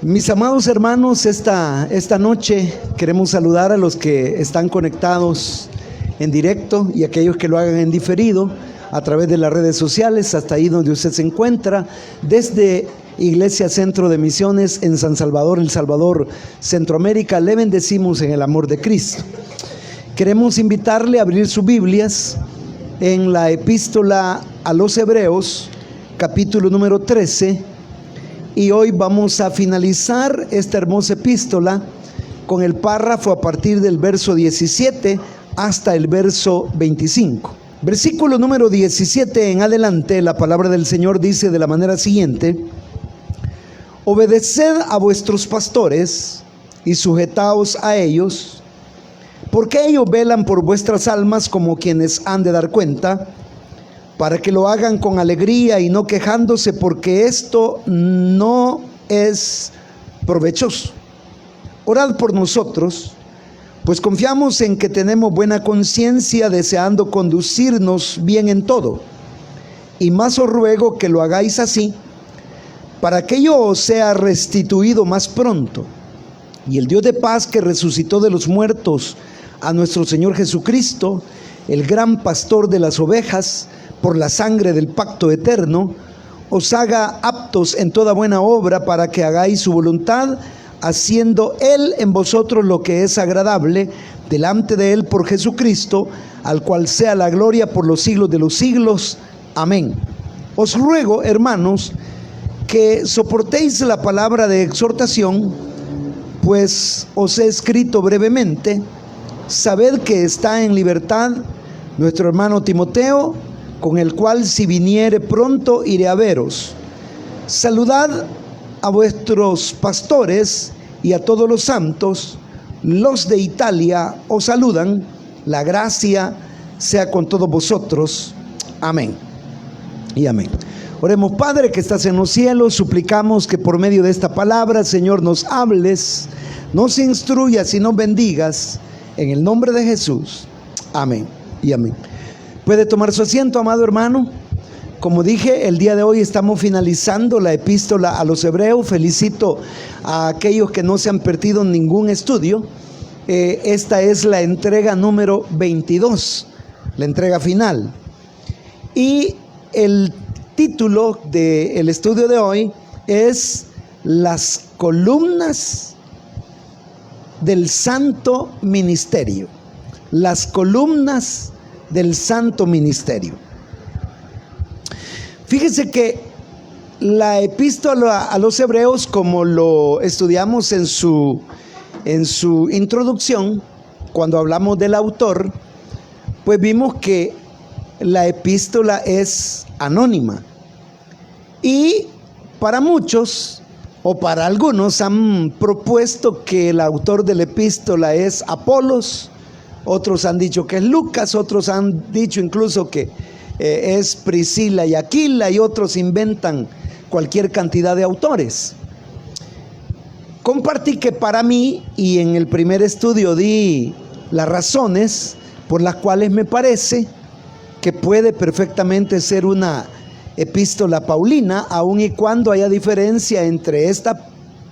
Mis amados hermanos, esta noche queremos saludar a los que están conectados en directo y aquellos que lo hagan en diferido a través de las redes sociales, hasta ahí donde usted se encuentra, desde Iglesia Centro de Misiones en San Salvador, El Salvador, Centroamérica. Le bendecimos en el amor de Cristo. Queremos invitarle a abrir sus Biblias en la epístola a los Hebreos, capítulo número 13, y hoy vamos a finalizar esta hermosa epístola con el párrafo a partir del verso 17 hasta el verso 25. Versículo número 17 en adelante, la palabra del Señor dice de la manera siguiente: obedeced a vuestros pastores y sujetaos a ellos, porque ellos velan por vuestras almas como quienes han de dar cuenta, para que lo hagan con alegría y no quejándose, porque esto no es provechoso. Orad por nosotros, pues confiamos en que tenemos buena conciencia, deseando conducirnos bien en todo. Y más os ruego que lo hagáis así, para que yo os sea restituido más pronto. Y el Dios de paz, que resucitó de los muertos a nuestro Señor Jesucristo, el gran pastor de las ovejas, por la sangre del pacto eterno, os haga aptos en toda buena obra, para que hagáis su voluntad, haciendo Él en vosotros lo que es agradable delante de Él por Jesucristo, al cual sea la gloria por los siglos de los siglos. Amén. Os ruego, hermanos, que soportéis la palabra de exhortación, pues os he escrito brevemente. Sabed que está en libertad nuestro hermano Timoteo, con el cual, si viniere pronto, iré a veros. Saludad a vuestros pastores y a todos los santos. Los de Italia os saludan. La gracia sea con todos vosotros. Amén y amén. Oremos. Padre que estás en los cielos, suplicamos que por medio de esta palabra, Señor, nos hables, nos instruyas y nos bendigas, en el nombre de Jesús. Amén y amén. Puede tomar su asiento, amado hermano. Como dije, el día de hoy estamos finalizando la epístola a los Hebreos. Felicito a aquellos que no se han perdido ningún estudio. Esta es la entrega número 22, la entrega final. Y el título del estudio de hoy es Las columnas del Santo Ministerio. Las columnas del Santo Ministerio. Fíjese que la epístola a los Hebreos, como lo estudiamos en su introducción, cuando hablamos del autor, pues vimos que la epístola es anónima. Y para muchos, o para algunos, han propuesto que el autor de la epístola es Apolos. Otros han dicho que es Lucas, otros han dicho incluso que es Priscila y Aquila, y otros inventan cualquier cantidad de autores. Compartí que para mí, y en el primer estudio di las razones por las cuales me parece que puede perfectamente ser una epístola paulina, aun y cuando haya diferencia entre esta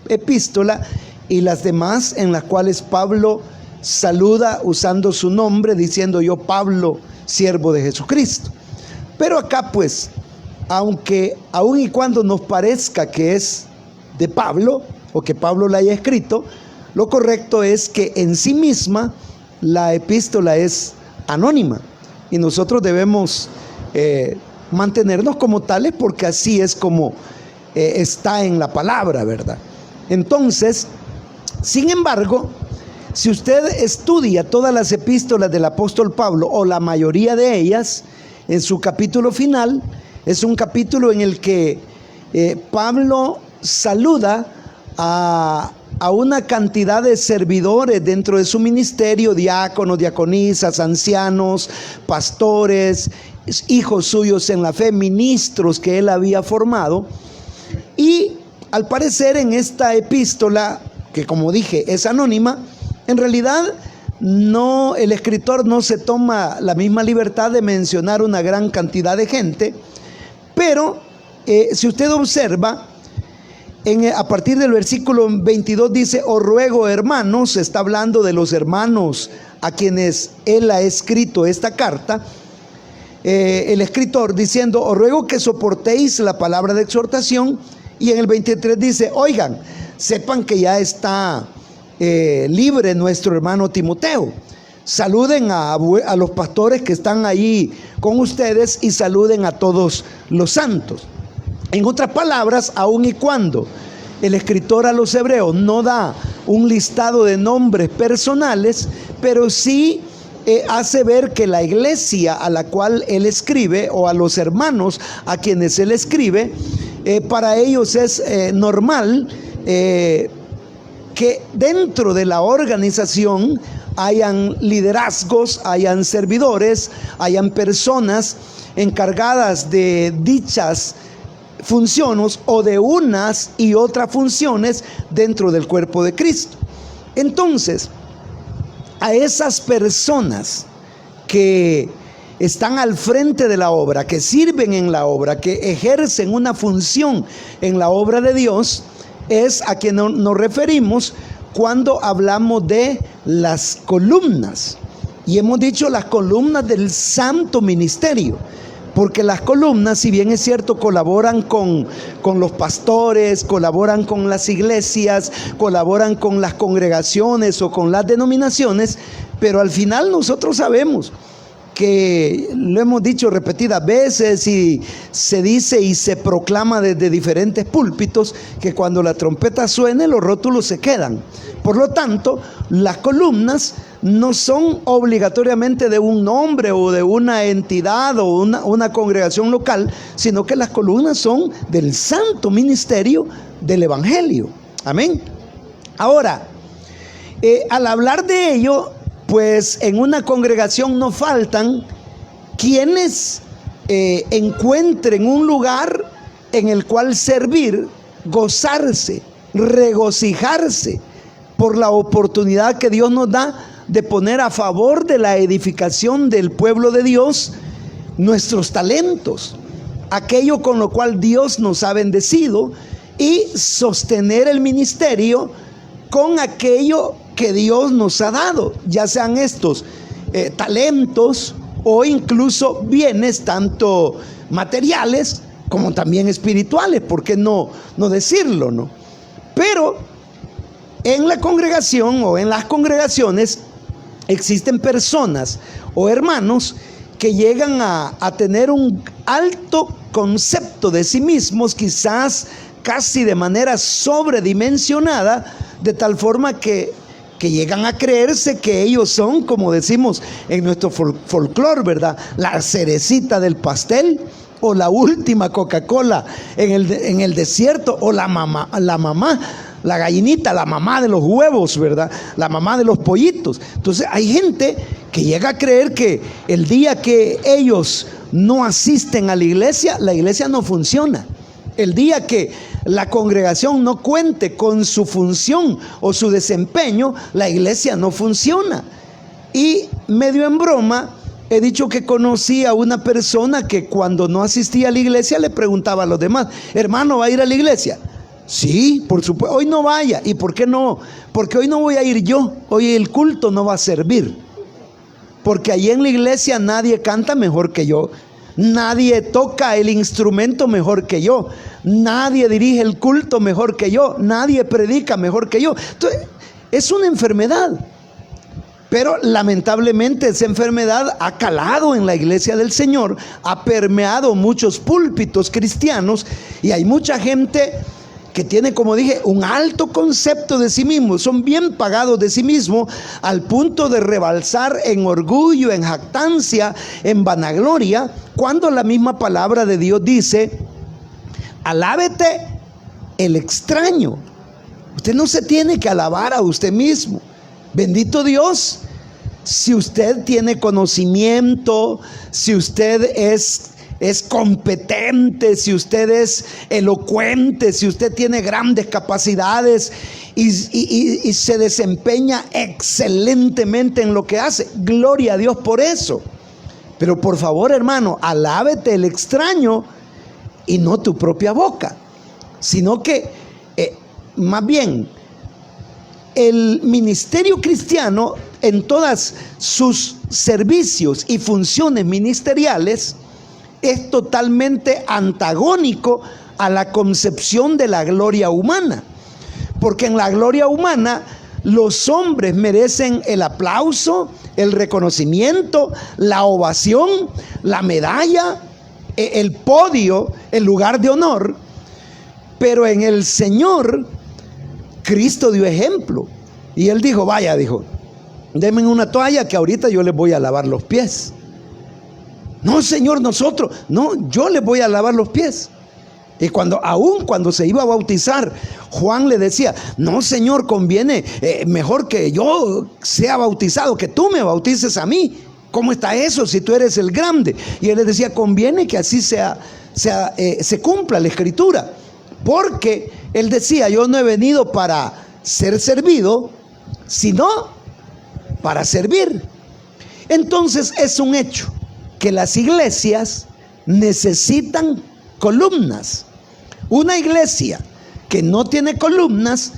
epístola y las demás, en las cuales Pablo saluda usando su nombre, diciendo: yo Pablo, siervo de Jesucristo. Pero acá, pues, aunque aun y cuando nos parezca que es de Pablo, o que Pablo la haya escrito, lo correcto es que en sí misma la epístola es anónima, y nosotros debemos mantenernos como tales, porque así es como está en la palabra, ¿verdad? Entonces, sin embargo, si usted estudia todas las epístolas del apóstol Pablo, o la mayoría de ellas, en su capítulo final, es un capítulo en el que Pablo saluda a una cantidad de servidores dentro de su ministerio: diáconos, diaconisas, ancianos, pastores, hijos suyos en la fe, ministros que él había formado. Y al parecer, en esta epístola, que como dije es anónima, en realidad el escritor no se toma la misma libertad de mencionar una gran cantidad de gente, pero si usted observa, A partir del versículo 22 dice: os ruego, hermanos, está hablando de los hermanos a quienes él ha escrito esta carta, el escritor diciendo: os ruego que soportéis la palabra de exhortación. Y en el 23 dice: oigan, sepan que ya está libre nuestro hermano Timoteo. Saluden a los pastores que están ahí con ustedes y saluden a todos los santos. En otras palabras, aun y cuando el escritor a los hebreos no da un listado de nombres personales, pero sí hace ver que la iglesia a la cual él escribe, o a los hermanos a quienes él escribe, para ellos es normal que dentro de la organización hayan liderazgos, hayan servidores, hayan personas encargadas de dichas funciones o de unas y otras funciones dentro del cuerpo de Cristo. Entonces, a esas personas que están al frente de la obra, que sirven en la obra, que ejercen una función en la obra de Dios, es a quien nos referimos cuando hablamos de las columnas. Y hemos dicho las columnas del santo ministerio, porque las columnas, si bien es cierto, colaboran con los pastores, colaboran con las iglesias, colaboran con las congregaciones o con las denominaciones, pero al final nosotros sabemos que lo hemos dicho repetidas veces y se dice y se proclama desde diferentes púlpitos que cuando la trompeta suene los rótulos se quedan. Por lo tanto, las columnas no son obligatoriamente de un nombre o de una entidad o una congregación local, sino que las columnas son del santo ministerio del evangelio. Amén. Ahora, al hablar de ello, pues en una congregación no faltan quienes encuentren un lugar en el cual servir, gozarse, regocijarse por la oportunidad que Dios nos da de poner a favor de la edificación del pueblo de Dios nuestros talentos, aquello con lo cual Dios nos ha bendecido, y sostener el ministerio con aquello que Dios nos ha dado, ya sean estos talentos o incluso bienes, tanto materiales como también espirituales, ¿por qué no decirlo, no? Pero en la congregación o en las congregaciones existen personas o hermanos que llegan a tener un alto concepto de sí mismos, quizás casi de manera sobredimensionada, de tal forma que llegan a creerse que ellos son, como decimos en nuestro folclore, ¿verdad?, la cerecita del pastel, o la última Coca-Cola en el desierto, o la mamá, la gallinita, la mamá de los huevos, ¿verdad?, la mamá de los pollitos. Entonces hay gente que llega a creer que el día que ellos no asisten a la iglesia no funciona. El día que la congregación no cuente con su función o su desempeño, la iglesia no funciona. Y medio en broma, he dicho que conocí a una persona que cuando no asistía a la iglesia le preguntaba a los demás: hermano, ¿va a ir a la iglesia? Sí, por supuesto. Hoy no vaya. ¿Y por qué no? Porque hoy no voy a ir yo. Hoy el culto no va a servir. Porque allí en la iglesia nadie canta mejor que yo. Nadie toca el instrumento mejor que yo. Nadie dirige el culto mejor que yo. Nadie predica mejor que yo. Entonces, es una enfermedad. Pero lamentablemente esa enfermedad ha calado en la iglesia del Señor, ha permeado muchos púlpitos cristianos, y hay mucha gente que tiene, como dije, un alto concepto de sí mismo, son bien pagados de sí mismo, al punto de rebalsar en orgullo, en jactancia, en vanagloria, cuando la misma palabra de Dios dice: alábete el extraño. Usted no se tiene que alabar a usted mismo. Bendito Dios, si usted tiene conocimiento, si usted es competente, si usted es elocuente, si usted tiene grandes capacidades y se desempeña excelentemente en lo que hace, gloria a Dios por eso. Pero por favor, hermano, alábete el extraño y no tu propia boca, sino que más bien, el ministerio cristiano en todas sus servicios y funciones ministeriales es totalmente antagónico a la concepción de la gloria humana. Porque en la gloria humana los hombres merecen el aplauso, el reconocimiento, la ovación, la medalla, el podio, el lugar de honor. Pero en el Señor, Cristo dio ejemplo. Y Él dijo, vaya, dijo, denme una toalla que ahorita yo les voy a lavar los pies. No, Señor, nosotros, no, yo les voy a lavar los pies. Y aún cuando se iba a bautizar, Juan le decía, no, Señor, conviene mejor que yo sea bautizado, que tú me bautices a mí. ¿Cómo está eso si tú eres el grande? Y él le decía, conviene que así se cumpla la escritura. Porque él decía, yo no he venido para ser servido, sino para servir. Entonces es un hecho que las iglesias necesitan columnas. Una iglesia que no tiene columnas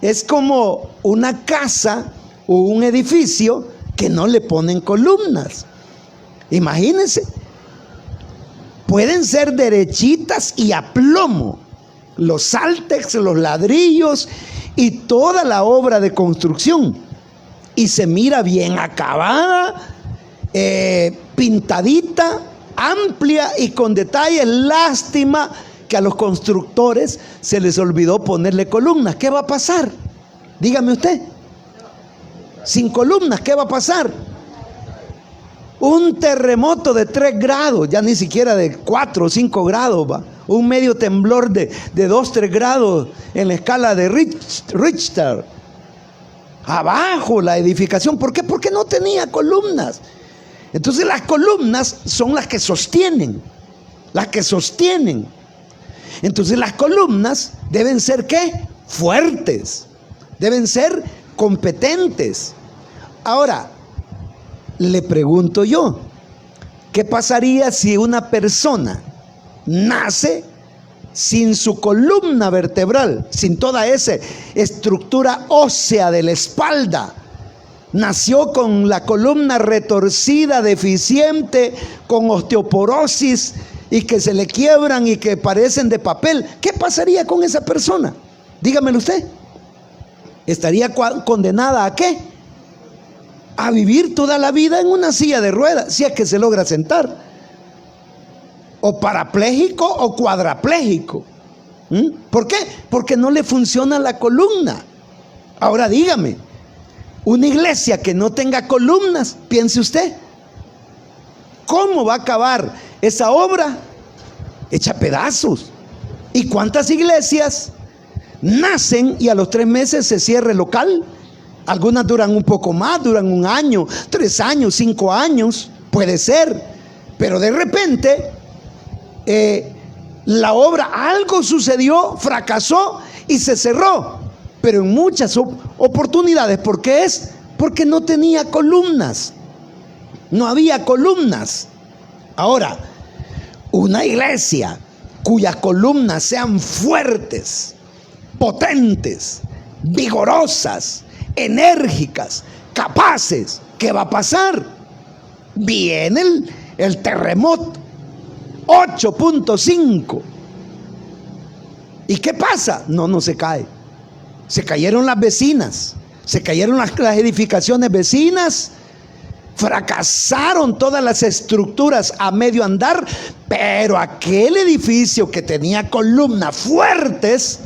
es como una casa o un edificio que no le ponen columnas. Imagínense, pueden ser derechitas y a plomo los saltex, los ladrillos y toda la obra de construcción, y se mira bien acabada, pintadita, amplia y con detalles. Lástima que a los constructores se les olvidó ponerle columnas. ¿Qué va a pasar? Dígame usted. Sin columnas, ¿qué va a pasar? Un terremoto de 3 grados, ya ni siquiera de 4 o 5 grados, va. Un medio temblor de 2, 3 grados en la escala de Richter. Abajo la edificación. ¿Por qué? Porque no tenía columnas. Entonces las columnas son las que sostienen. Entonces las columnas deben ser ¿qué? Fuertes. Deben ser competentes. Ahora, le pregunto yo, ¿qué pasaría si una persona nace sin su columna vertebral, sin toda esa estructura ósea de la espalda? Nació con la columna retorcida, deficiente, con osteoporosis y que se le quiebran y que parecen de papel. ¿Qué pasaría con esa persona? Dígamelo usted. ¿Estaría condenada a qué? A vivir toda la vida en una silla de ruedas, si es que se logra sentar. O parapléjico o cuadrapléjico. ¿Por qué? Porque no le funciona la columna. Ahora dígame, una iglesia que no tenga columnas, piense usted, ¿cómo va a acabar esa obra? Hecha pedazos. ¿Y cuántas iglesias nacen y a los 3 meses se cierra el local? Algunas duran un poco más, duran 1 año, 3 años, 5 años, puede ser. Pero de repente la obra, algo sucedió, fracasó y se cerró. Pero en muchas oportunidades, ¿por qué es? Porque no tenía columnas. No había columnas. Ahora, una iglesia cuyas columnas sean fuertes, potentes, vigorosas, enérgicas, capaces, ¿qué va a pasar? Viene el terremoto 8.5. ¿Y qué pasa? No se cae. Se cayeron las vecinas, se cayeron las edificaciones vecinas, fracasaron todas las estructuras a medio andar, pero aquel edificio que tenía columnas fuertes,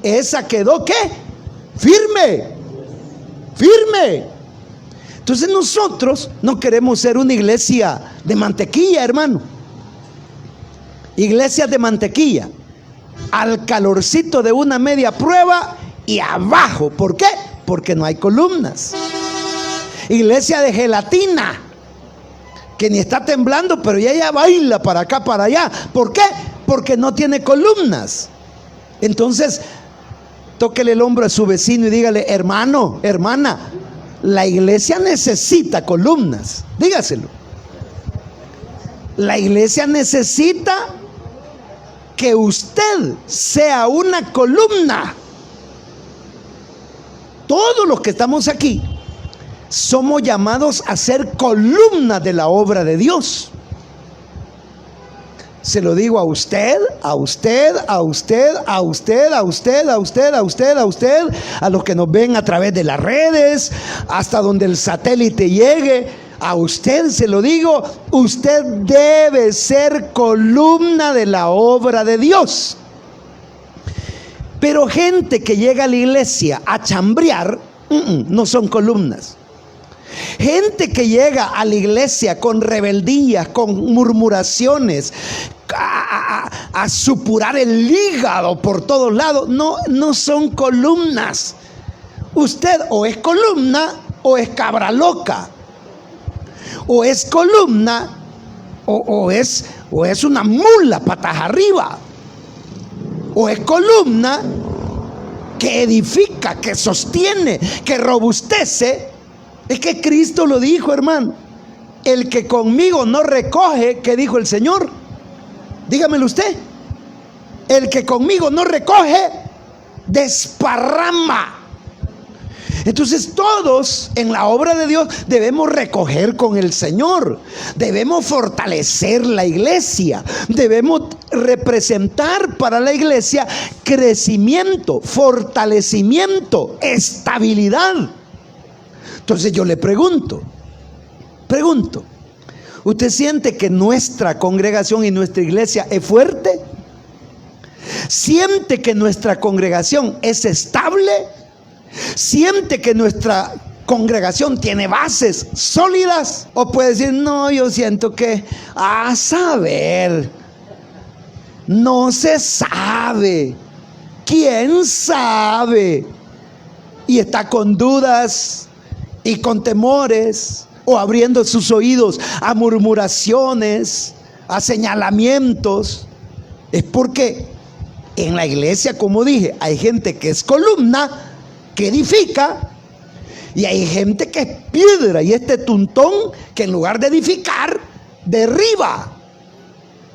esa quedó ¿qué? Firme. Entonces nosotros no queremos ser una iglesia de mantequilla, hermano. Iglesias de mantequilla, al calorcito de una media prueba y abajo. ¿Por qué? Porque no hay columnas. Iglesia de gelatina, que ni está temblando, pero ya baila para acá, para allá. ¿Por qué? Porque no tiene columnas. Entonces, tóquele el hombro a su vecino y dígale: hermano, hermana, la iglesia necesita columnas. Dígaselo. La iglesia necesita que usted sea una columna todos los que estamos aquí somos llamados a ser columna de la obra de Dios. Se lo digo a usted, a usted, a usted, a usted, a usted, a usted, a usted, a usted, a los que nos ven a través de las redes, hasta donde el satélite llegue. A usted se lo digo, usted debe ser columna de la obra de Dios. Pero gente que llega a la iglesia a chambrear, no son columnas. Gente que llega a la iglesia con rebeldías, con murmuraciones, a supurar el hígado por todos lados, no son columnas. Usted o es columna o es cabra loca, o es columna o es una mula patas arriba, o es columna que edifica, que sostiene, que robustece. Es que Cristo lo dijo, hermano: el que conmigo no recoge, ¿qué dijo el Señor? Dígamelo usted. El que conmigo no recoge, desparrama. Entonces todos en la obra de Dios debemos recoger con el Señor. Debemos fortalecer la iglesia. Debemos representar para la iglesia crecimiento, fortalecimiento, estabilidad. Entonces yo le pregunto, ¿usted siente que nuestra congregación y nuestra iglesia es fuerte? ¿Siente que nuestra congregación es estable? ¿Siente que nuestra congregación tiene bases sólidas? ¿O puede decir, no, yo siento que, a saber, no se sabe, quién sabe? Y está con dudas y con temores, o abriendo sus oídos a murmuraciones, a señalamientos. Es porque en la iglesia, como dije, hay gente que es columna, que edifica, y hay gente que es piedra y tuntón que en lugar de edificar, derriba.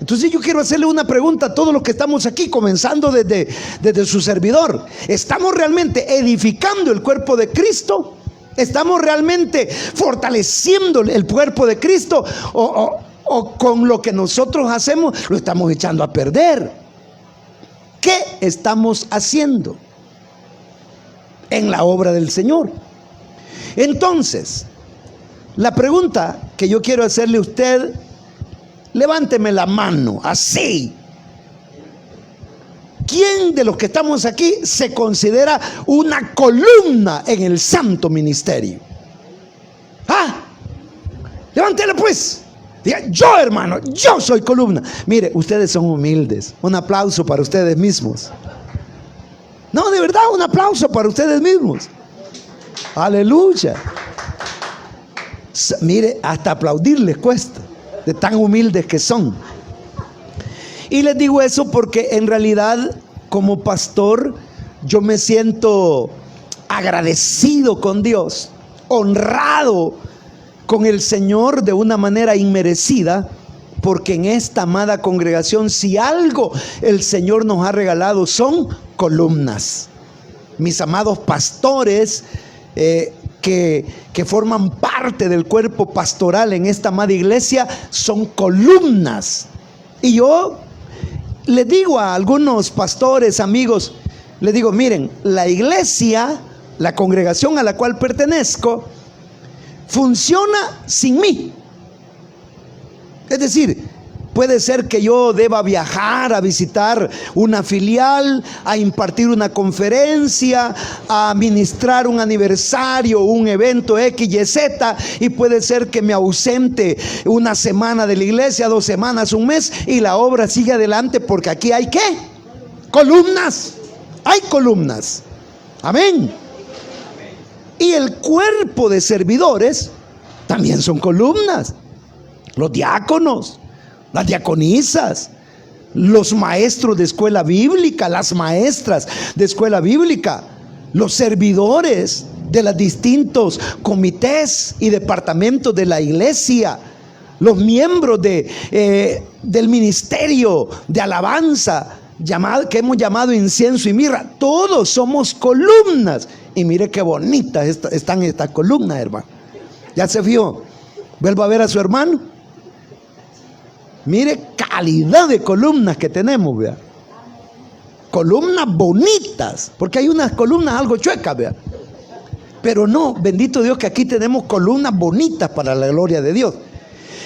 Entonces yo quiero hacerle una pregunta a todos los que estamos aquí, comenzando desde su servidor. ¿Estamos realmente edificando el cuerpo de Cristo? ¿Estamos realmente fortaleciendo el cuerpo de Cristo? ¿O con lo que nosotros hacemos lo estamos echando a perder? ¿Qué estamos haciendo en la obra del Señor? Entonces, la pregunta que yo quiero hacerle a usted, levánteme la mano, así. ¿Quién de los que estamos aquí se considera una columna en el santo ministerio? Levántela pues. Diga, yo, hermano, yo soy columna. Mire, ustedes son humildes. Un aplauso para ustedes mismos. No, de verdad, un aplauso para ustedes mismos. Aleluya. Mire, hasta aplaudir les cuesta, de tan humildes que son. Y les digo eso porque en realidad, como pastor, yo me siento agradecido con Dios, honrado con el Señor de una manera inmerecida, porque en esta amada congregación, si algo el Señor nos ha regalado, son columnas. Mis amados pastores que forman parte del cuerpo pastoral en esta amada iglesia son columnas. Y yo les digo a algunos pastores, amigos, les digo, miren, la iglesia, la congregación a la cual pertenezco, funciona sin mí. Es decir, puede ser que yo deba viajar a visitar una filial, a impartir una conferencia, a ministrar un aniversario, un evento X, Y, Z, y puede ser que me ausente una semana de la iglesia, 2 semanas, un mes, y la obra sigue adelante, porque aquí hay ¿qué? Columnas. Hay columnas. Amén. Y el cuerpo de servidores también son columnas. Los diáconos, las diaconisas, los maestros de escuela bíblica, las maestras de escuela bíblica, los servidores de los distintos comités y departamentos de la iglesia, los miembros del ministerio de alabanza, que hemos llamado incienso y mirra. Todos somos columnas. Y mire qué bonitas están estas columnas, hermano. ¿Ya se fijó? Vuelvo a ver a su hermano. Mire calidad de columnas que tenemos, vea. Columnas bonitas, porque hay unas columnas algo chuecas, vea. Pero no, bendito Dios que aquí tenemos columnas bonitas para la gloria de Dios.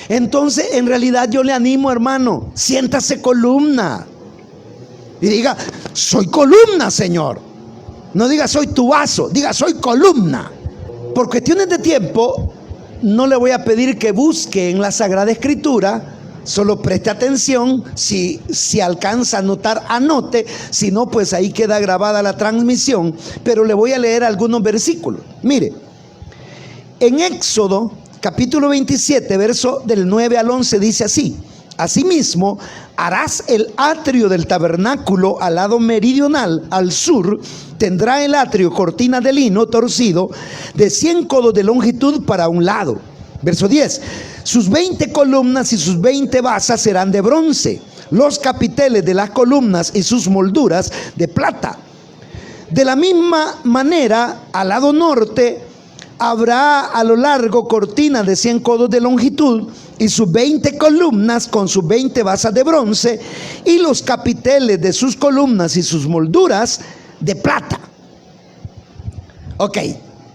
Entonces, en realidad yo le animo, hermano, siéntase columna. Y diga, soy columna, Señor. No diga, soy tu vaso, diga, soy columna. Por cuestiones de tiempo, no le voy a pedir que busque en la Sagrada Escritura. Solo preste atención, si alcanza a anotar, anote, si no, pues ahí queda grabada la transmisión, pero le voy a leer algunos versículos. Mire, en Éxodo, capítulo 27, verso del 9 al 11, dice así: asimismo, harás el atrio del tabernáculo al lado meridional, al sur, tendrá el atrio cortina de lino torcido de 100 codos de longitud para un lado. Verso 10, sus 20 columnas y sus 20 basas serán de bronce, los capiteles de las columnas y sus molduras de plata. De la misma manera, al lado norte habrá a lo largo cortina de 100 codos de longitud y sus 20 columnas con sus 20 basas de bronce y los capiteles de sus columnas y sus molduras de plata. Ok,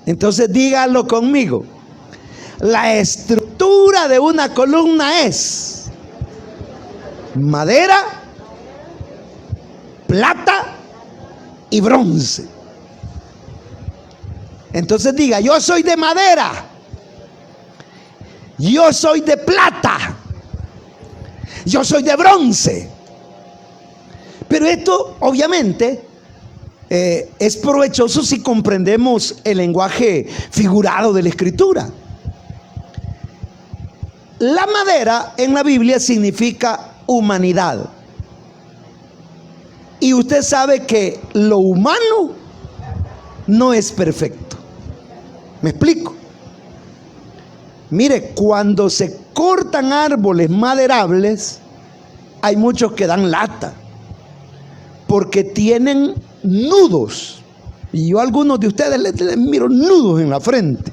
entonces dígalo conmigo. La estructura de una columna es madera, plata y bronce. Entonces diga, yo soy de madera, yo soy de plata, yo soy de bronce. Pero esto obviamente es provechoso si comprendemos el lenguaje figurado de la Escritura. La madera en la Biblia significa humanidad. Y usted sabe que lo humano no es perfecto. ¿Me explico? Mire, cuando se cortan árboles maderables, hay muchos que dan lata, porque tienen nudos. Y yo a algunos de ustedes les miro nudos en la frente.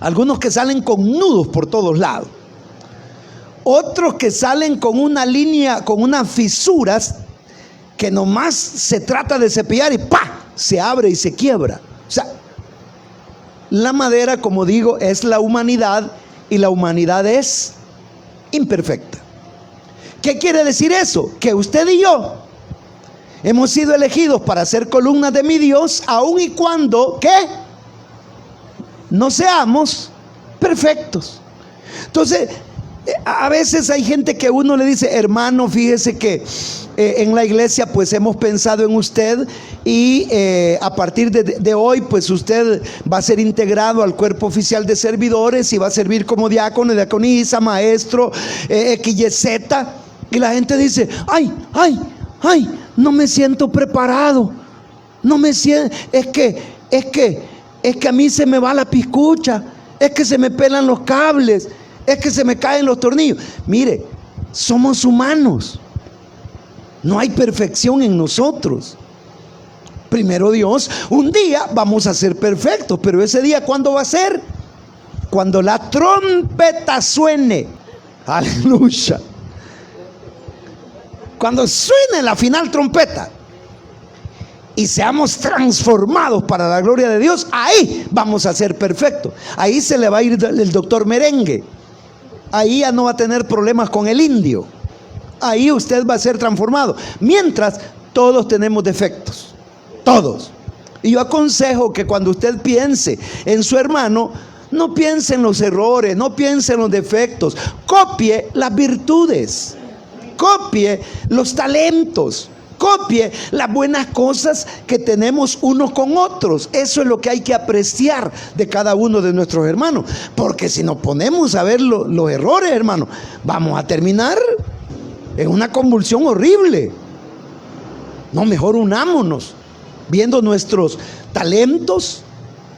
Algunos que salen con nudos por todos lados. Otros que salen con una línea, con unas fisuras que nomás se trata de cepillar y ¡pa! Se abre y se quiebra. O sea, la madera, como digo, es la humanidad y la humanidad es imperfecta. ¿Qué quiere decir eso? Que usted y yo hemos sido elegidos para ser columnas de mi Dios, aun y cuando, ¿qué? No seamos perfectos. Entonces, a veces hay gente que uno le dice, hermano, fíjese que en la iglesia pues hemos pensado en usted y a partir de hoy pues usted va a ser integrado al cuerpo oficial de servidores y va a servir como diácono, diaconisa, maestro, XYZ. Y la gente dice, ay, no me siento preparado, no me siento, es que a mí se me va la piscucha, es que se me pelan los cables, es que se me caen los tornillos. Mire, somos humanos, no hay perfección en nosotros. Primero Dios, un día vamos a ser perfectos, pero ese día ¿cuándo va a ser? Cuando la trompeta suene. Aleluya. Cuando suene la final trompeta y seamos transformados para la gloria de Dios, ahí vamos a ser perfectos. Ahí se le va a ir el doctor merengue. Ahí ya no va a tener problemas con el indio. Ahí usted va a ser transformado. Mientras, todos tenemos defectos. Todos. Y yo aconsejo que cuando usted piense en su hermano, no piense en los errores, no piense en los defectos. Copie las virtudes. Copie los talentos. Copie las buenas cosas que tenemos unos con otros. Eso es lo que hay que apreciar de cada uno de nuestros hermanos. Porque si nos ponemos a ver los errores, hermanos, vamos a terminar en una convulsión horrible. No, mejor unámonos, viendo nuestros talentos,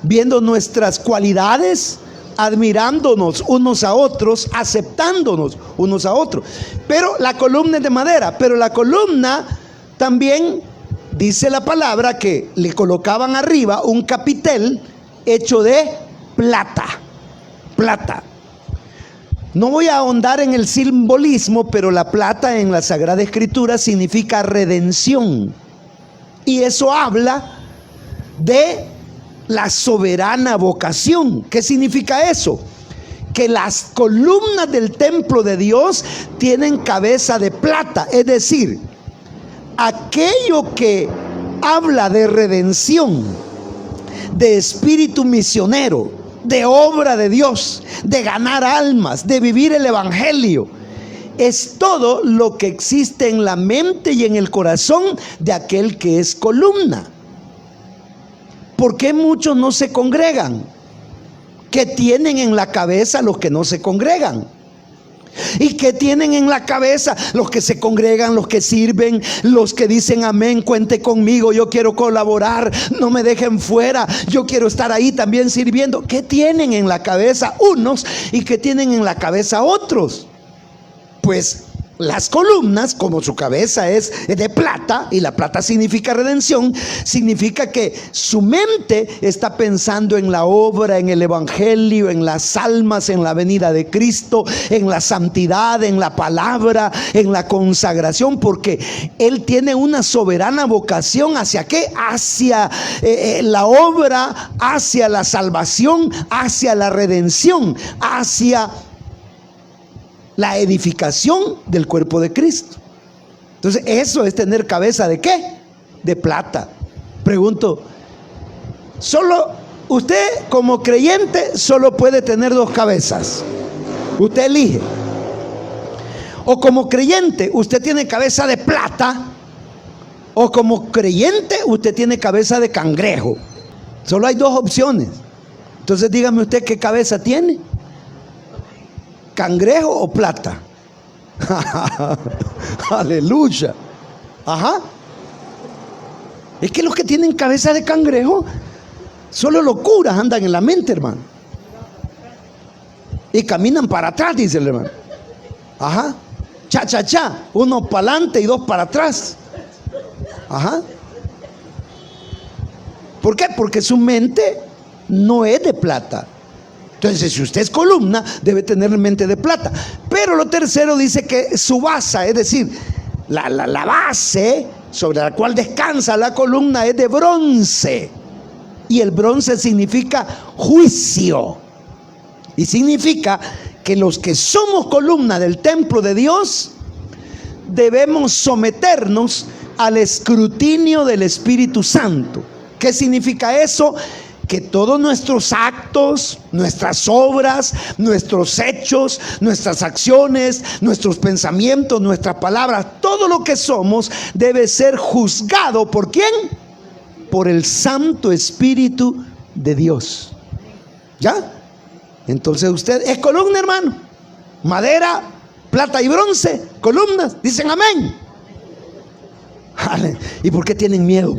viendo nuestras cualidades, admirándonos unos a otros, aceptándonos unos a otros. Pero la columna es de madera, pero la columna también dice la palabra que le colocaban arriba un capitel hecho de plata. Plata. No voy a ahondar en el simbolismo, pero la plata en la Sagrada Escritura significa redención. Y eso habla de la soberana vocación. ¿Qué significa eso? Que las columnas del templo de Dios tienen cabeza de plata, es decir, aquello que habla de redención, de espíritu misionero, de obra de Dios, de ganar almas, de vivir el evangelio, es todo lo que existe en la mente y en el corazón de aquel que es columna. ¿Por qué muchos no se congregan? ¿Qué tienen en la cabeza los que no se congregan? ¿Y qué tienen en la cabeza los que se congregan, los que sirven, los que dicen amén, cuente conmigo, yo quiero colaborar, no me dejen fuera, yo quiero estar ahí también sirviendo? ¿Qué tienen en la cabeza unos y qué tienen en la cabeza otros? Pues las columnas, como su cabeza es de plata, y la plata significa redención, significa que su mente está pensando en la obra, en el evangelio, en las almas, en la venida de Cristo, en la santidad, en la palabra, en la consagración, porque Él tiene una soberana vocación. ¿Hacia qué? Hacia la obra, hacia la salvación, hacia la redención, hacia la edificación del cuerpo de Cristo. Entonces eso es tener cabeza de ¿qué? De plata. Pregunto, solo usted como creyente solo puede tener dos cabezas. Usted elige. O como creyente usted tiene cabeza de plata, o como creyente usted tiene cabeza de cangrejo. Solo hay dos opciones. Entonces dígame usted qué cabeza tiene. ¿Cangrejo o plata? Aleluya. Ajá. Es que los que tienen cabeza de cangrejo, solo locuras andan en la mente, hermano. Y caminan para atrás, dice el hermano. Ajá. Cha, cha, cha. Uno para adelante y dos para atrás. Ajá. ¿Por qué? Porque su mente no es de plata. Entonces, si usted es columna, debe tener mente de plata. Pero lo tercero dice que su base, es decir, la base sobre la cual descansa la columna, es de bronce. Y el bronce significa juicio. Y significa que los que somos columna del templo de Dios debemos someternos al escrutinio del Espíritu Santo. ¿Qué significa eso? Que todos nuestros actos, nuestras obras, nuestros hechos, nuestras acciones, nuestros pensamientos, nuestras palabras, todo lo que somos debe ser juzgado ¿por quién? Por el Santo Espíritu de Dios. ¿Ya? Entonces usted es columna, hermano. Madera, plata y bronce, columnas. Dicen amén. ¿Y por qué tienen miedo?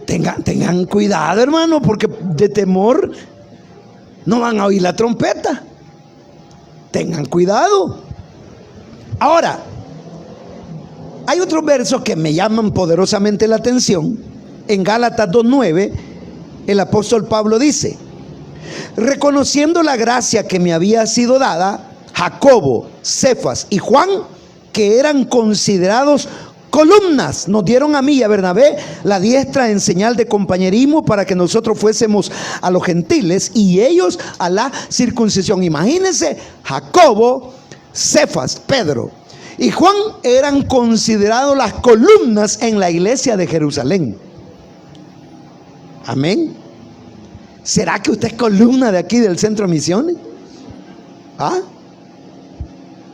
Tengan cuidado, hermano, porque de temor no van a oír la trompeta. Tengan cuidado. Ahora, hay otros versos que me llaman poderosamente la atención. En Gálatas 2:9, el apóstol Pablo dice: reconociendo la gracia que me había sido dada, Jacobo, Cefas y Juan, que eran considerados columnas, nos dieron a mí y a Bernabé la diestra en señal de compañerismo para que nosotros fuésemos a los gentiles y ellos a la circuncisión. Imagínense, Jacobo, Cefas, Pedro y Juan eran considerados las columnas en la iglesia de Jerusalén. Amén. ¿Será que usted es columna de aquí del Centro de Misiones? ¿Ah?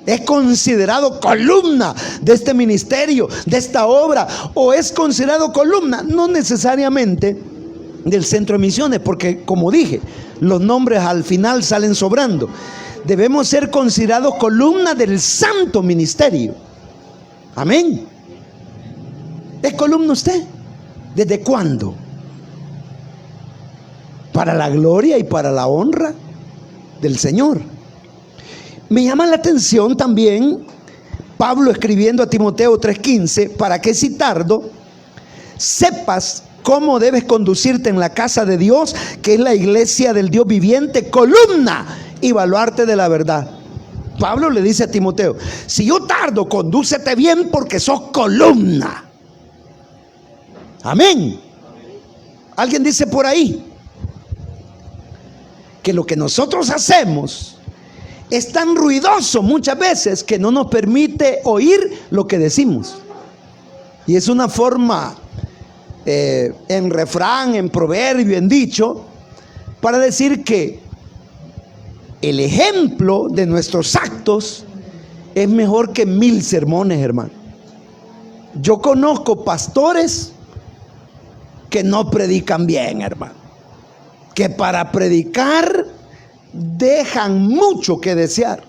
¿Es considerado columna de este ministerio, de esta obra? ¿O es considerado columna? No necesariamente del Centro de Misiones, porque como dije, los nombres al final salen sobrando. Debemos ser considerados columna del santo ministerio. Amén. ¿Es columna usted? ¿Desde cuándo? para la gloria y para la honra del Señor. Me llama la atención también Pablo escribiendo a Timoteo 3:15, para que si tardo, sepas cómo debes conducirte en la casa de Dios, que es la iglesia del Dios viviente, columna y baluarte de la verdad. Pablo le dice a Timoteo: si yo tardo, condúcete bien, porque sos columna. Amén. Alguien dice por ahí que lo que nosotros hacemos es tan ruidoso muchas veces que no nos permite oír lo que decimos. Y es una forma en refrán, en proverbio, en dicho, para decir que el ejemplo de nuestros actos es mejor que 1000 sermones, hermano. Yo conozco pastores que no predican bien, hermano, que para predicar dejan mucho que desear.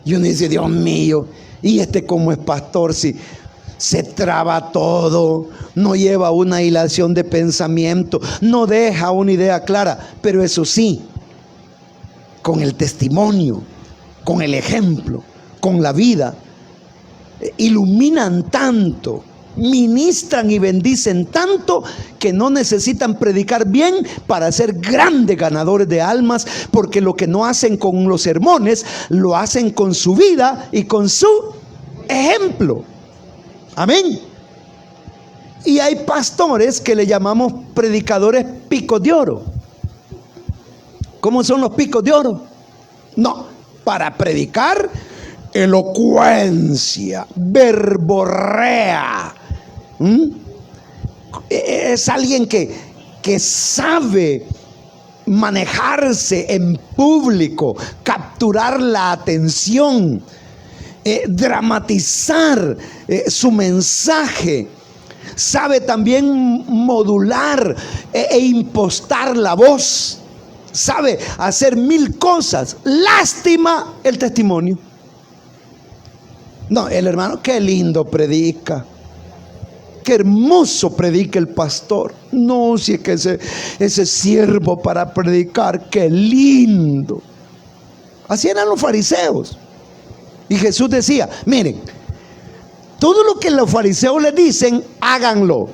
Y uno dice: Dios mío, ¿y cómo es pastor si se traba todo, no lleva una hilación de pensamiento, no deja una idea clara? Pero eso sí, con el testimonio, con el ejemplo, con la vida, iluminan tanto, ministran y bendicen tanto, que no necesitan predicar bien para ser grandes ganadores de almas, porque lo que no hacen con los sermones, lo hacen con su vida y con su ejemplo. Amén. Y hay pastores que le llamamos predicadores picos de oro. ¿Cómo son los picos de oro? No, para predicar, elocuencia, verborrea. Es alguien que sabe manejarse en público, capturar la atención, dramatizar su mensaje. Sabe también modular e impostar la voz. Sabe hacer 1000 cosas. Lástima el testimonio. No, el hermano, qué lindo predica, qué hermoso predica el pastor. No, si es que ese siervo para predicar, qué lindo. Así eran los fariseos. Y Jesús decía: miren, todo lo que los fariseos les dicen, háganlo,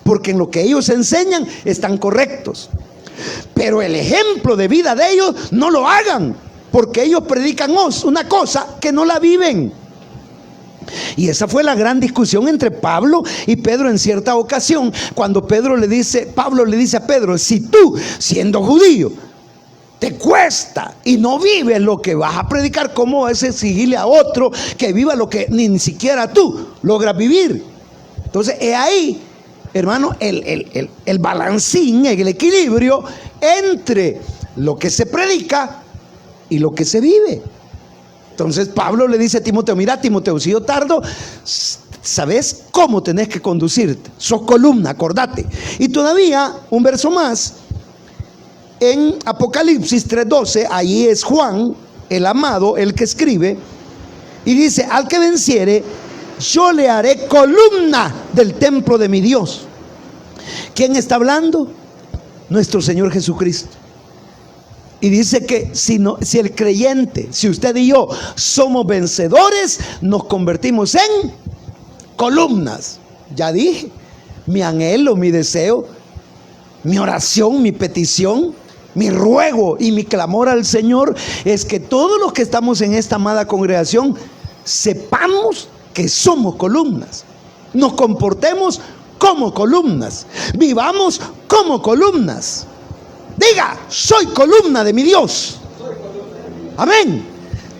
porque en lo que ellos enseñan están correctos. Pero el ejemplo de vida de ellos no lo hagan, porque ellos predican una cosa que no la viven. Y esa fue la gran discusión entre Pablo y Pedro en cierta ocasión, cuando Pablo le dice a Pedro: si tú, siendo judío, te cuesta y no vives lo que vas a predicar, ¿cómo es exigirle a otro que viva lo que ni siquiera tú logras vivir? Entonces es ahí, hermano, el balancín, el equilibrio entre lo que se predica y lo que se vive. Entonces Pablo le dice a Timoteo: mira, Timoteo, si yo tardo, ¿sabes cómo tenés que conducirte? Sos columna, acordate. Y todavía un verso más, en Apocalipsis 3:12, ahí es Juan, el amado, el que escribe, y dice: al que venciere, yo le haré columna del templo de mi Dios. ¿Quién está hablando? Nuestro Señor Jesucristo. Y dice que si el creyente, si usted y yo somos vencedores, nos convertimos en columnas. Ya dije, mi anhelo, mi deseo, mi oración, mi petición, mi ruego y mi clamor al Señor es que todos los que estamos en esta amada congregación sepamos que somos columnas, nos comportemos como columnas, vivamos como columnas. Diga: soy columna de mi Dios. Amén.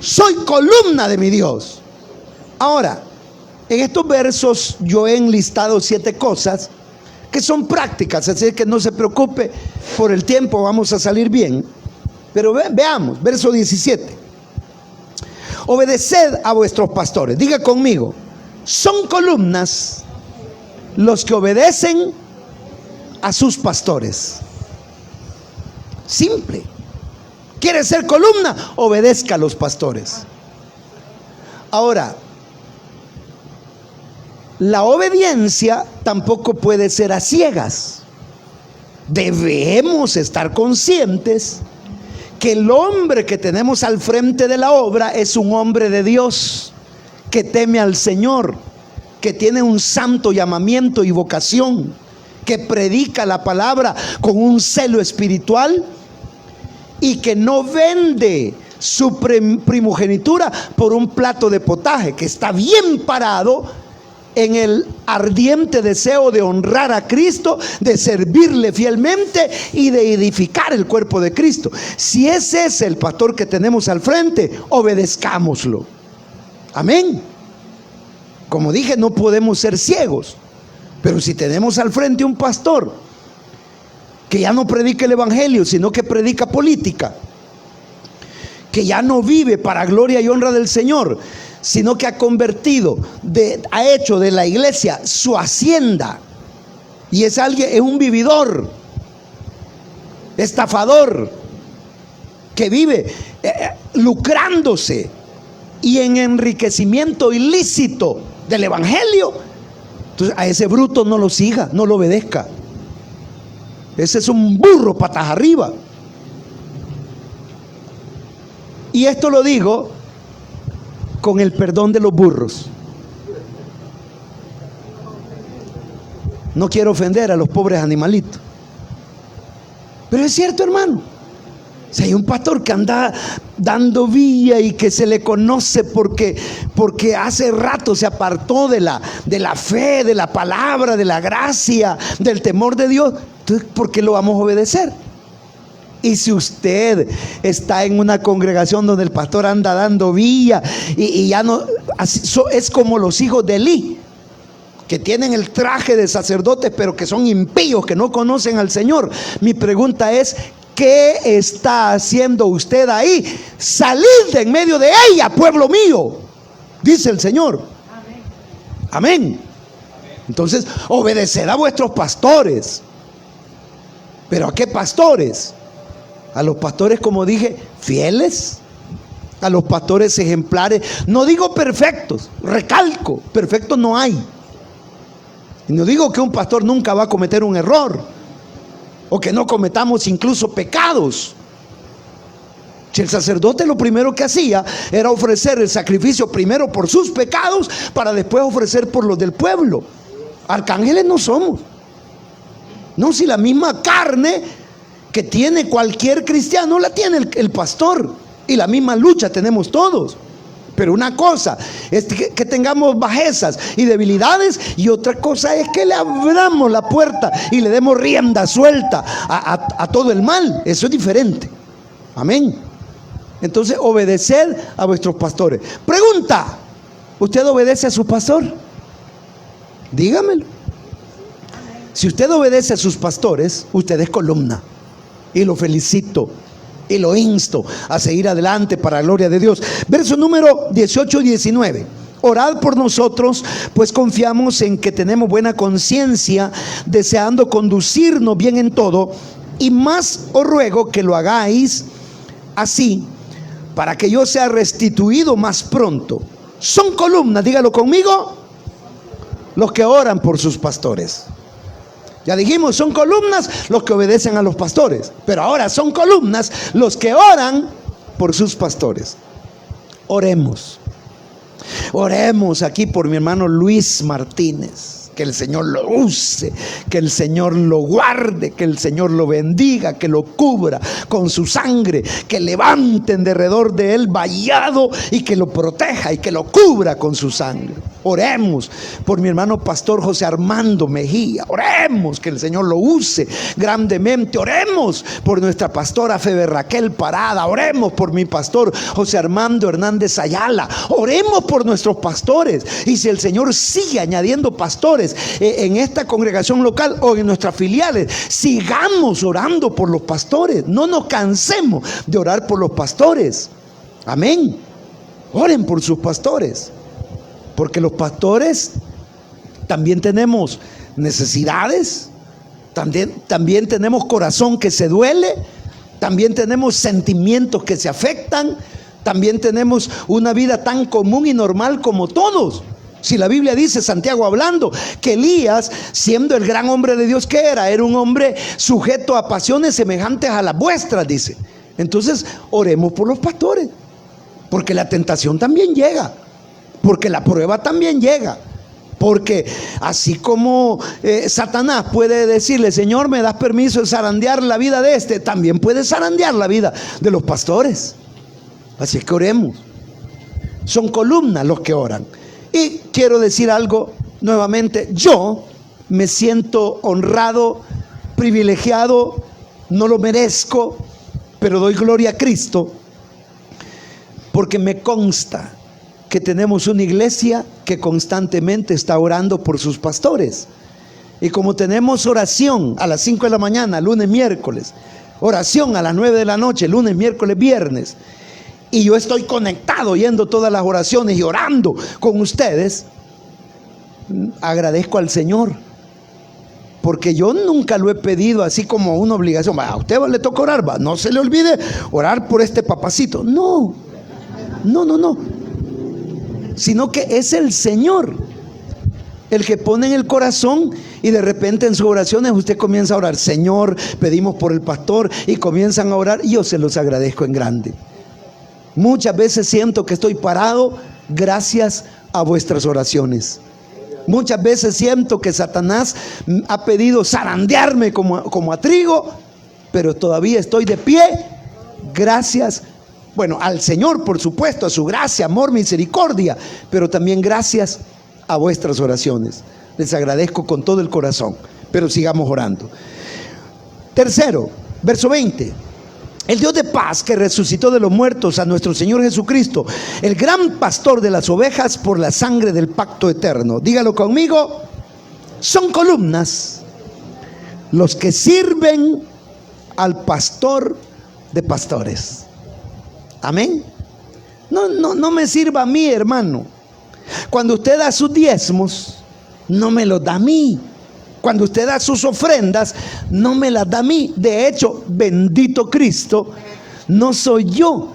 Soy columna de mi Dios. Ahora, en estos versos yo he enlistado 7 cosas que son prácticas, así que no se preocupe por el tiempo, vamos a salir bien. Pero veamos, verso 17. Obedeced a vuestros pastores. Diga conmigo: son columnas los que obedecen a sus pastores. Simple. ¿Quiere ser columna? Obedezca a los pastores. Ahora, la obediencia tampoco puede ser a ciegas. debemos estar conscientes que el hombre que tenemos al frente de la obra es un hombre de Dios, que teme al Señor, que tiene un santo llamamiento y vocación, que predica la palabra con un celo espiritual y que no vende su primogenitura por un plato de potaje, que está bien parado en el ardiente deseo de honrar a Cristo, de servirle fielmente y de edificar el cuerpo de Cristo. Si ese es el pastor que tenemos al frente, obedezcámoslo. Amén. Como dije, no podemos ser ciegos, pero si tenemos al frente un pastor que ya no predica el evangelio, sino que predica política, que ya no vive para gloria y honra del Señor, sino que ha convertido, ha hecho de la iglesia su hacienda, y es un vividor, estafador, que vive lucrándose y en enriquecimiento ilícito del evangelio. Entonces a ese bruto no lo siga, no lo obedezca. Ese es un burro patas arriba. Y esto lo digo con el perdón de los burros. No quiero ofender a los pobres animalitos, pero es cierto, hermano. Si hay un pastor que anda dando vía y que se le conoce porque hace rato se apartó de la fe, de la palabra, de la gracia, del temor de Dios, entonces ¿por qué lo vamos a obedecer? Y si usted está en una congregación donde el pastor anda dando vía y ya no, es como los hijos de Elí, que tienen el traje de sacerdotes pero que son impíos, que no conocen al Señor. Mi pregunta es: ¿qué está haciendo usted ahí? Salid de en medio de ella, pueblo mío, dice el Señor. Amén. Entonces, obedeced a vuestros pastores. ¿Pero a qué pastores? A los pastores, como dije, fieles, a los pastores ejemplares. No digo perfectos, recalco, perfectos no hay. Y no digo que un pastor nunca va a cometer un error, o que no cometamos incluso pecados. Si el sacerdote lo primero que hacía era ofrecer el sacrificio primero por sus pecados, para después ofrecer por los del pueblo. Arcángeles no somos. No, si la misma carne que tiene cualquier cristiano la tiene el pastor, y la misma lucha tenemos todos. Pero una cosa es que tengamos bajezas y debilidades, y otra cosa es que le abramos la puerta y le demos rienda suelta a todo el mal. Eso es diferente. Amén. Entonces, obedeced a vuestros pastores. Pregunta: ¿usted obedece a su pastor? Dígamelo. Si usted obedece a sus pastores, usted es columna, y lo felicito y lo insto a seguir adelante para la gloria de Dios. Verso número 18 y 19. Orad por nosotros, pues confiamos en que tenemos buena conciencia, deseando conducirnos bien en todo, y más os ruego que lo hagáis así, para que yo sea restituido más pronto. Son columnas, dígalo conmigo, los que oran por sus pastores. Ya dijimos, son columnas los que obedecen a los pastores, pero ahora son columnas los que oran por sus pastores. Oremos. Oremos aquí por mi hermano Luis Martínez. Que el Señor lo use, que el Señor lo guarde, que el Señor lo bendiga, que lo cubra con su sangre, que levante en derredor de él vallado y que lo proteja y que lo cubra con su sangre. Oremos por mi hermano pastor José Armando Mejía. Oremos que el Señor lo use grandemente. Oremos por nuestra pastora Febe Raquel Parada. Oremos por mi pastor José Armando Hernández Ayala. Oremos por nuestros pastores. Y si el Señor sigue añadiendo pastores en esta congregación local o en nuestras filiales, sigamos orando por los pastores. No nos cansemos de orar por los pastores. Amén. Oren por sus pastores, porque los pastores también tenemos necesidades, también tenemos corazón que se duele, también tenemos sentimientos que se afectan, también tenemos una vida tan común y normal como todos. Si la Biblia dice, Santiago hablando, que Elías, siendo el gran hombre de Dios que era un hombre sujeto a pasiones semejantes a las vuestras, dice. Entonces, oremos por los pastores, porque la tentación también llega, porque la prueba también llega. Porque así como Satanás puede decirle, Señor, ¿me das permiso de zarandear la vida de este? También puede zarandear la vida de los pastores. Así es que oremos. Son columnas los que oran. Y quiero decir algo nuevamente, yo me siento honrado, privilegiado, no lo merezco, pero doy gloria a Cristo, porque me consta que tenemos una iglesia que constantemente está orando por sus pastores. Y como tenemos oración a las 5 de la mañana, lunes, miércoles, oración a las 9 de la noche, lunes, miércoles, viernes, y yo estoy conectado yendo todas las oraciones y orando con ustedes, agradezco al Señor, porque yo nunca lo he pedido así como una obligación. A usted le toca orar, va, no se le olvide orar por este papacito. No, sino que es el Señor el que pone en el corazón, y de repente en sus oraciones usted comienza a orar, Señor, pedimos por el pastor, y comienzan a orar, y yo se los agradezco en grande. Muchas veces siento que estoy parado gracias a vuestras oraciones. Muchas veces siento que Satanás ha pedido zarandearme como a trigo, pero todavía estoy de pie gracias, bueno, al Señor, por supuesto, a su gracia, amor, misericordia, pero también gracias a vuestras oraciones. Les agradezco con todo el corazón, pero sigamos orando. Tercero, verso 20. El Dios de paz, que resucitó de los muertos a nuestro Señor Jesucristo, el gran pastor de las ovejas, por la sangre del pacto eterno. Dígalo conmigo. Son columnas los que sirven al pastor de pastores. Amén. No me sirva a mí, hermano. Cuando usted da sus diezmos, no me los da a mí. Cuando usted da sus ofrendas, no me las da a mí. De hecho, bendito Cristo, no soy yo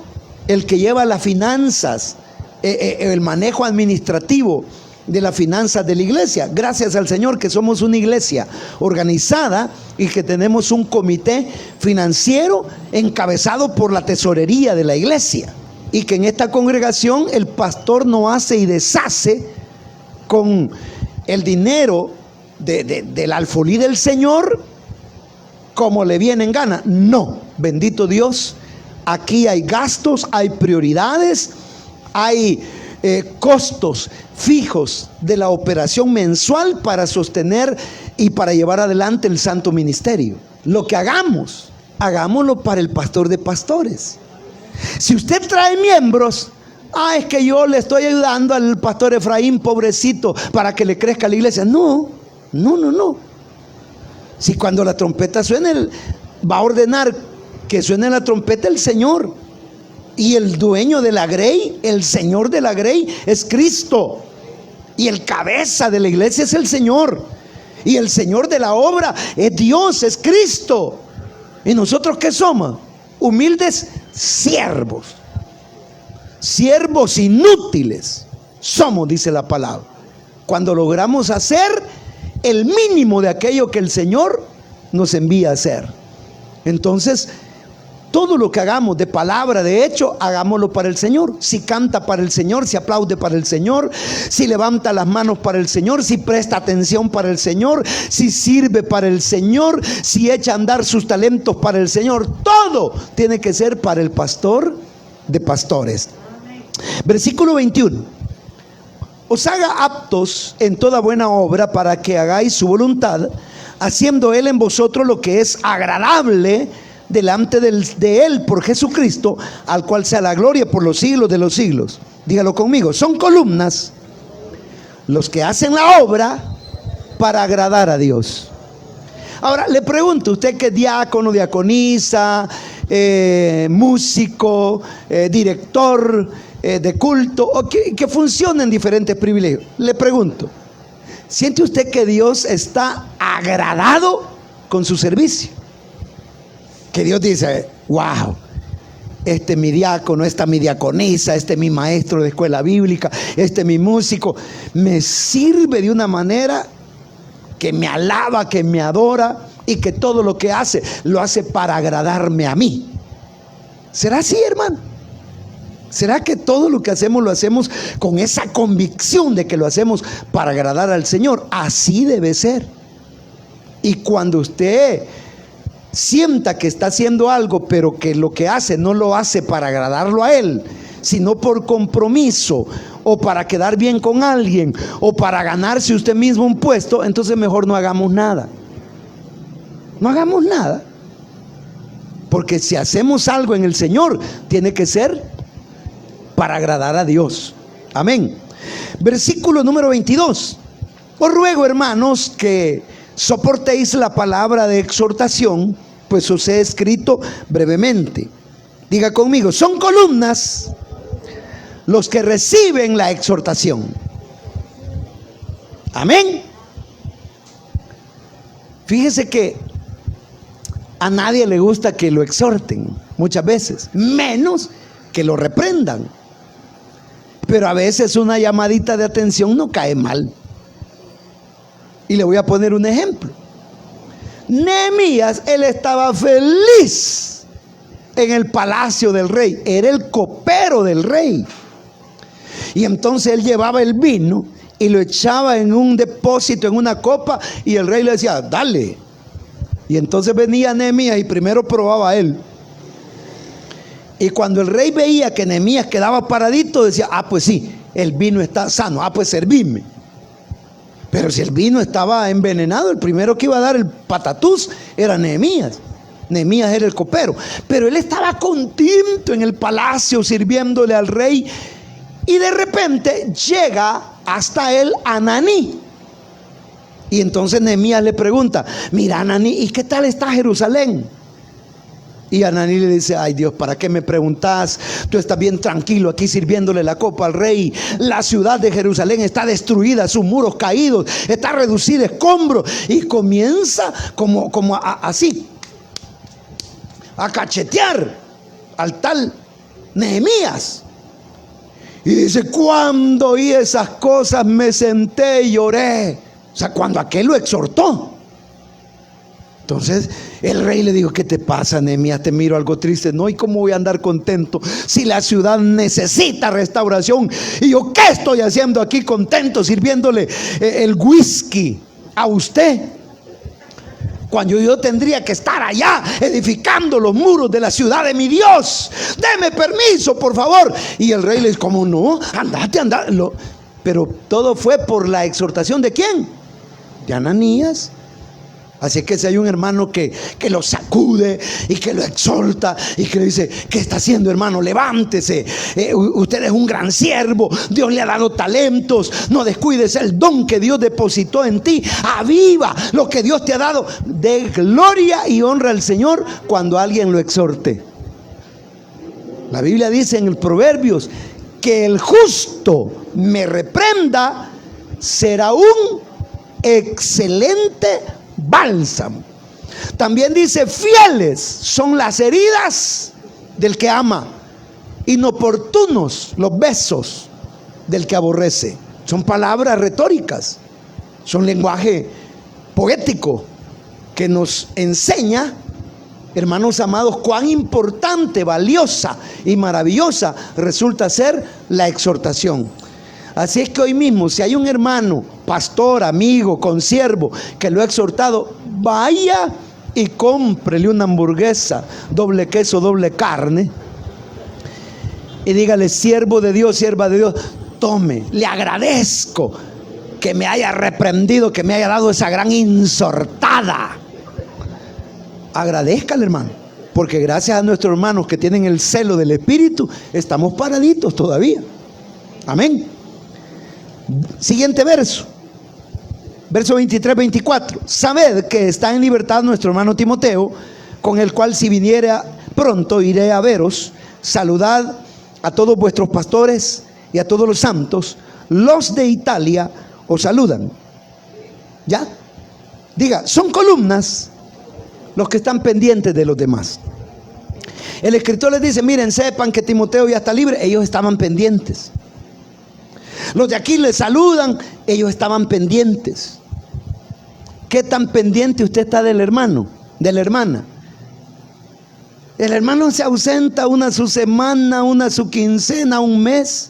el que lleva las finanzas, el manejo administrativo de las finanzas de la iglesia. Gracias al Señor que somos una iglesia organizada y que tenemos un comité financiero encabezado por la tesorería de la iglesia. Y que en esta congregación el pastor no hace y deshace con el dinero del alfolí del Señor como le viene en gana. No, bendito Dios, aquí hay gastos, hay prioridades, hay costos fijos de la operación mensual para sostener y para llevar adelante el santo ministerio. Lo que hagamos, hagámoslo para el pastor de pastores. Si usted trae miembros, es que yo le estoy ayudando al pastor Efraín, pobrecito, para que le crezca la iglesia. No. Si cuando la trompeta suene, va a ordenar que suene la trompeta el Señor. Y el dueño de la grey, el Señor de la grey, es Cristo. Y el cabeza de la iglesia es el Señor. Y el Señor de la obra es Dios, es Cristo. ¿Y nosotros qué somos? Humildes siervos. Siervos inútiles somos, dice la palabra, cuando logramos hacer el mínimo de aquello que el Señor nos envía a hacer. Entonces, todo lo que hagamos de palabra, de hecho, hagámoslo para el Señor. Si canta para el Señor, si aplaude para el Señor, si levanta las manos para el Señor, si presta atención para el Señor, si sirve para el Señor, si echa a andar sus talentos para el Señor, todo tiene que ser para el pastor de pastores. Versículo 21. Os haga aptos en toda buena obra para que hagáis su voluntad, haciendo Él en vosotros lo que es agradable delante de Él por Jesucristo, al cual sea la gloria por los siglos de los siglos. Dígalo conmigo. Son columnas los que hacen la obra para agradar a Dios. Ahora le pregunto, usted que es diácono, diaconisa, músico, director de culto, o que funciona en diferentes privilegios, le pregunto, ¿siente usted que Dios está agradado con su servicio? Que Dios dice, wow, este es mi diácono, esta es mi diaconisa, este es mi maestro de escuela bíblica, este es mi músico. Me sirve de una manera que me alaba, que me adora y que todo lo que hace, lo hace para agradarme a mí. ¿Será así, hermano? ¿Será que todo lo que hacemos lo hacemos con esa convicción de que lo hacemos para agradar al Señor? Así debe ser. Y cuando usted sienta que está haciendo algo, pero que lo que hace no lo hace para agradarlo a Él, sino por compromiso, o para quedar bien con alguien, o para ganarse usted mismo un puesto, entonces mejor no hagamos nada. No hagamos nada. Porque si hacemos algo en el Señor, tiene que ser para agradar a Dios. Amén. Versículo número 22. Os ruego, hermanos, que soportéis la palabra de exhortación, pues os he escrito brevemente. Diga conmigo, son columnas los que reciben la exhortación. Amén. Fíjese que a nadie le gusta que lo exhorten, muchas veces, menos que lo reprendan. Pero a veces una llamadita de atención no cae mal. Y le voy a poner un ejemplo. Nehemías, él estaba feliz en el palacio del rey. Era el copero del rey. Y entonces él llevaba el vino y lo echaba en un depósito, en una copa, y el rey le decía, dale. Y entonces venía Nehemías y primero probaba él. Y cuando el rey veía que Nehemías quedaba paradito, decía, pues sí, el vino está sano, pues servirme. Pero si el vino estaba envenenado, el primero que iba a dar el patatús era Nehemías. Nehemías era el copero. Pero él estaba contento en el palacio sirviéndole al rey. Y de repente llega hasta él Ananí. Y entonces Nehemías le pregunta, mira Ananí, ¿y qué tal está Jerusalén? Y Ananí le dice, ay Dios, ¿para qué me preguntas? Tú estás bien tranquilo aquí sirviéndole la copa al rey. La ciudad de Jerusalén está destruida, sus muros caídos, está reducida a escombros. Y comienza así a cachetear al tal Nehemías. Y dice, cuando oí esas cosas me senté y lloré. O sea, cuando aquel lo exhortó. Entonces el rey le dijo, ¿qué te pasa, Nehemías? Te miro algo triste. No, ¿y cómo voy a andar contento si la ciudad necesita restauración? Y yo, ¿qué estoy haciendo aquí contento sirviéndole el whisky a usted? Cuando yo tendría que estar allá edificando los muros de la ciudad de mi Dios. Deme permiso, por favor. Y el rey le dice, ¿cómo no? Andate. Pero todo fue por la exhortación ¿de quién? De Ananías. Así que si hay un hermano que lo sacude y que lo exhorta y que le dice, ¿qué está haciendo, hermano? Levántese, usted es un gran siervo, Dios le ha dado talentos, no descuides el don que Dios depositó en ti, aviva lo que Dios te ha dado. De gloria y honra al Señor cuando alguien lo exhorte. La Biblia dice en el Proverbios que el justo me reprenda será un excelente bálsamo. También dice, fieles son las heridas del que ama, inoportunos los besos del que aborrece. Son palabras retóricas, son lenguaje poético que nos enseña, hermanos amados, cuán importante, valiosa y maravillosa resulta ser la exhortación. Así es que hoy mismo, si hay un hermano, pastor, amigo, consiervo, que lo ha exhortado, vaya y cómprele una hamburguesa, doble queso, doble carne, y dígale, siervo de Dios, sierva de Dios, tome, le agradezco que me haya reprendido, que me haya dado esa gran insortada. Agradézcale, hermano, porque gracias a nuestros hermanos que tienen el celo del Espíritu, estamos paraditos todavía. Amén. Siguiente verso, verso 23-24. Sabed que está en libertad nuestro hermano Timoteo, con el cual si viniera pronto iré a veros. Saludad a todos vuestros pastores y a todos los santos. Los de Italia os saludan. ¿Ya? Diga, son columnas los que están pendientes de los demás. el escritor les dice, miren, sepan que Timoteo ya está libre. Ellos estaban pendientes. Los de aquí les saludan, ellos estaban pendientes. ¿Qué tan pendiente usted está del hermano, de la hermana? El hermano se ausenta una su semana, una su quincena, un mes.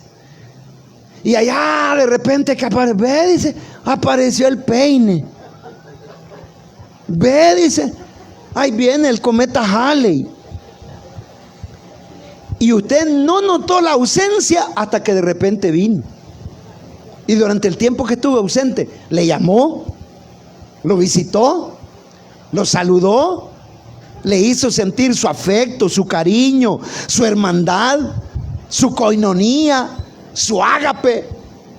Y allá de repente que aparece, ve, dice, apareció el peine. Ve, dice, ahí viene el cometa Halley. Y usted no notó la ausencia hasta que de repente vino. Y durante el tiempo que estuvo ausente, le llamó, lo visitó, lo saludó, le hizo sentir su afecto, su cariño, su hermandad, su coinonía, su ágape,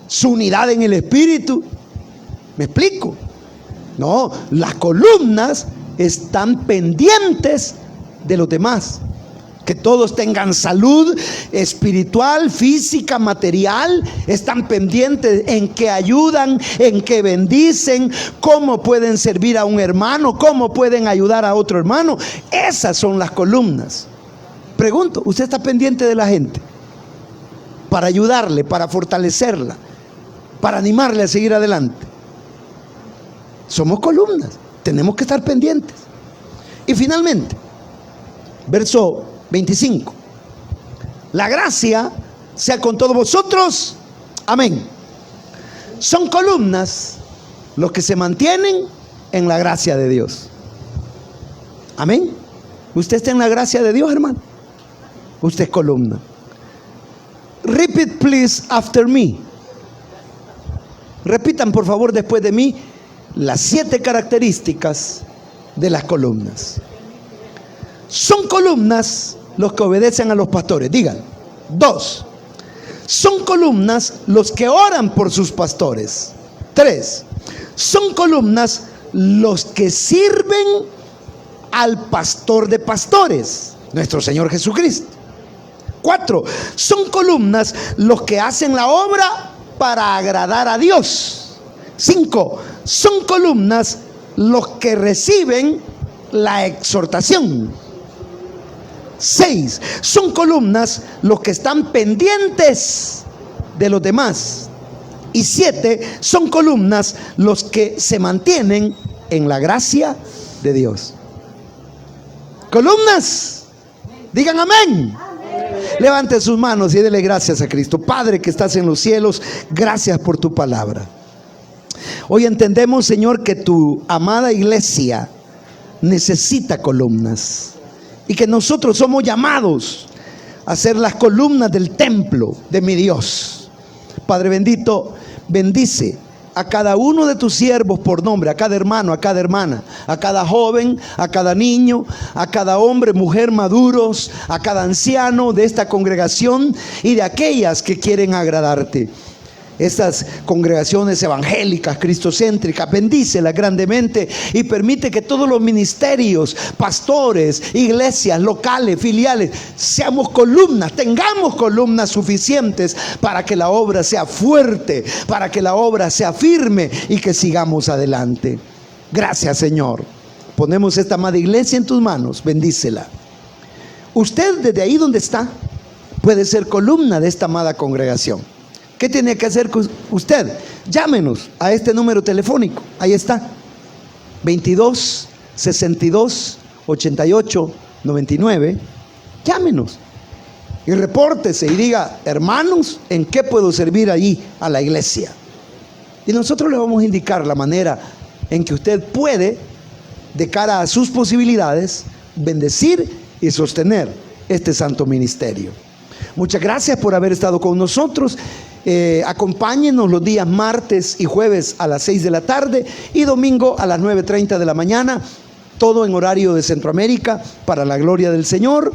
su unidad en el espíritu. ¿Me explico? No, las columnas están pendientes de los demás. Que todos tengan salud espiritual, física, material. Están pendientes en que ayudan, en que bendicen, cómo pueden servir a un hermano, cómo pueden ayudar a otro hermano. Esas son las columnas. Pregunto, ¿usted está pendiente de la gente? Para ayudarle, para fortalecerla, para animarle a seguir adelante. Somos columnas, tenemos que estar pendientes. Y finalmente, verso 25. La gracia sea con todos vosotros. Amén. Son columnas los que se mantienen en la gracia de Dios. Amén. Usted está en la gracia de Dios, hermano. Usted es columna. Repeat please after me. Repitan por favor después de mí las 7 características de las columnas. Son columnas los que obedecen a los pastores. Digan. 2. Son columnas los que oran por sus pastores. 3. Son columnas los que sirven al pastor de pastores, nuestro Señor Jesucristo. 4. Son columnas los que hacen la obra para agradar a Dios. 5. Son columnas los que reciben la exhortación. 6. Son columnas los que están pendientes de los demás. Y 7. Son columnas los que se mantienen en la gracia de Dios. Columnas, digan amén. Levante sus manos y dele gracias a Cristo. Padre que estás en los cielos, gracias por tu palabra. Hoy entendemos, Señor, que tu amada iglesia necesita columnas y que nosotros somos llamados a ser las columnas del templo de mi Dios. Padre bendito, bendice a cada uno de tus siervos por nombre, a cada hermano, a cada hermana, a cada joven, a cada niño, a cada hombre, mujer maduros, a cada anciano de esta congregación y de aquellas que quieren agradarte. Estas congregaciones evangélicas, cristocéntricas, bendícelas grandemente y permite que todos los ministerios, pastores, iglesias, locales, filiales, seamos columnas, tengamos columnas suficientes para que la obra sea fuerte, para que la obra sea firme y que sigamos adelante. Gracias, Señor. Ponemos esta amada iglesia en tus manos, bendícela. Usted desde ahí donde está puede ser columna de esta amada congregación. ¿Qué tiene que hacer usted? Llámenos a este número telefónico. Ahí está. 22 62 88 99. Llámenos y repórtese y diga: hermanos, ¿en qué puedo servir allí a la iglesia? Y nosotros le vamos a indicar la manera en que usted puede, de cara a sus posibilidades, bendecir y sostener este santo ministerio. Muchas gracias por haber estado con nosotros. Acompáñenos los días martes y jueves a las 6 de la tarde y domingo a las 9:30 de la mañana, todo en horario de Centroamérica, para la gloria del Señor.